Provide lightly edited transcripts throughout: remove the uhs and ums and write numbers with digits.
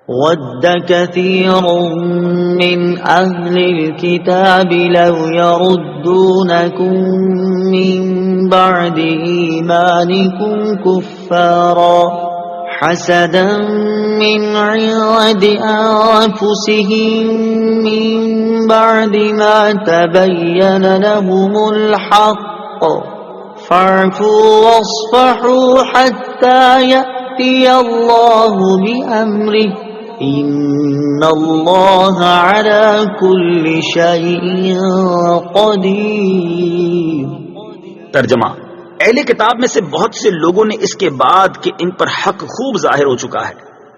With كثير من أهل الكتاب لو يردونكم من بعد إيمانكم كفارا حسدا من عند أنفسهم من بعد ما تبين لهم الحق فاعفوا واصفحوا حتى يأتي الله بأمره ان اللہ علی کل شیء قدیر۔ ترجمہ: اہل کتاب میں سے بہت سے لوگوں نے اس کے بعد کہ ان پر حق خوب ظاہر ہو چکا ہے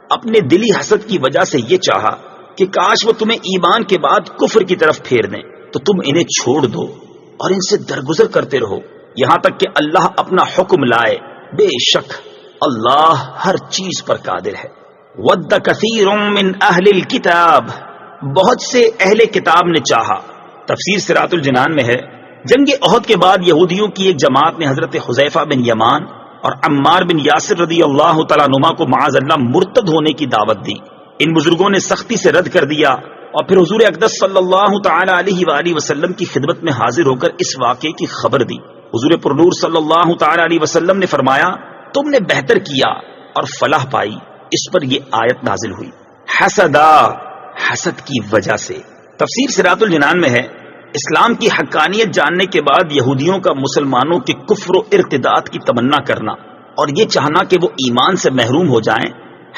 اپنے دلی حسد کی وجہ سے یہ چاہا کہ کاش وہ تمہیں ایمان کے بعد کفر کی طرف پھیر دیں تو تم انہیں چھوڑ دو اور ان سے درگزر کرتے رہو یہاں تک کہ اللہ اپنا حکم لائے، بے شک اللہ ہر چیز پر قادر ہے۔ ود کثیر من اہل الکتاب، بہت سے اہل کتاب نے چاہا۔ تفسیر صراط الجنان میں ہے جنگ احد کے بعد یہودیوں کی ایک جماعت نے حضرت حذیفہ بن یمان اور عمار بن یاسر رضی اللہ تعالیٰ عنہما کو معاذ اللہ مرتد ہونے کی دعوت دی۔ ان بزرگوں نے سختی سے رد کر دیا اور پھر حضور اقدس صلی اللہ تعالی علیہ وآلہ وسلم کی خدمت میں حاضر ہو کر اس واقعے کی خبر دی۔ حضور پرنور صلی اللہ تعالی علیہ وسلم نے فرمایا تم نے بہتر کیا اور فلاح پائی۔ اس پر یہ آیت نازل ہوئی، حسدا، حسد کی وجہ سے۔ تفسیر صراط الجنان میں ہے اسلام کی حقانیت جاننے کے بعد یہودیوں کا مسلمانوں کے کفر و ارتداد کی تمنا کرنا اور یہ چاہنا کہ وہ ایمان سے محروم ہو جائیں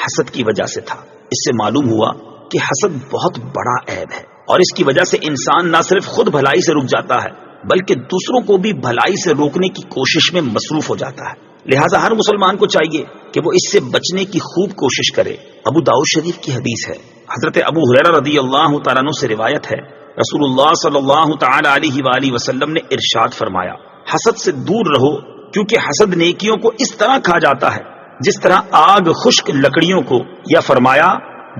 حسد کی وجہ سے تھا۔ اس سے معلوم ہوا کہ حسد بہت بڑا عیب ہے اور اس کی وجہ سے انسان نہ صرف خود بھلائی سے رک جاتا ہے بلکہ دوسروں کو بھی بھلائی سے روکنے کی کوشش میں مصروف ہو جاتا ہے۔ لہٰذا ہر مسلمان کو چاہیے کہ وہ اس سے بچنے کی خوب کوشش کرے۔ ابو داؤد شریف کی حدیث ہے، حضرت ابو ہریرہ رضی اللہ تعالیٰ عنہ سے روایت ہے، رسول اللہ صلی اللہ تعالی علیہ وآلہ وسلم نے ارشاد فرمایا حسد سے دور رہو کیونکہ حسد نیکیوں کو اس طرح کھا جاتا ہے جس طرح آگ خشک لکڑیوں کو یا فرمایا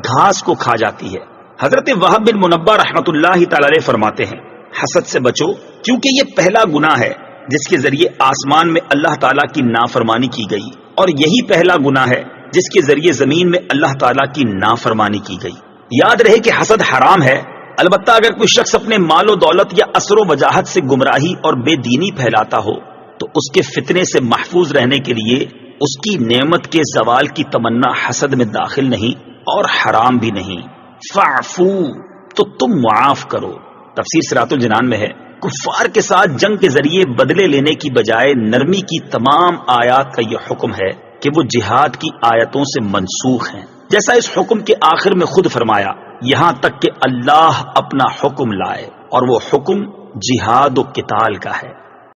گھاس کو کھا جاتی ہے۔ حضرت وہب بن منبہ رحمۃ اللہ تعالی علیہ فرماتے ہیں حسد سے بچو کیونکہ یہ پہلا گناہ ہے جس کے ذریعے آسمان میں اللہ تعالیٰ کی نافرمانی کی گئی اور یہی پہلا گناہ ہے جس کے ذریعے زمین میں اللہ تعالیٰ کی نافرمانی کی گئی۔ یاد رہے کہ حسد حرام ہے، البتہ اگر کوئی شخص اپنے مال و دولت یا اثر و وجاہت سے گمراہی اور بے دینی پھیلاتا ہو تو اس کے فتنے سے محفوظ رہنے کے لیے اس کی نعمت کے زوال کی تمنا حسد میں داخل نہیں اور حرام بھی نہیں۔ فاعفو، تو تم معاف کرو۔ تفسیر صراط الجنان میں ہے کفار کے ساتھ جنگ کے ذریعے بدلے لینے کی بجائے نرمی کی تمام آیات کا یہ حکم ہے کہ وہ جہاد کی آیتوں سے منسوخ ہیں، جیسا اس حکم کے آخر میں خود فرمایا یہاں تک کہ اللہ اپنا حکم لائے، اور وہ حکم جہاد و قتال کا ہے۔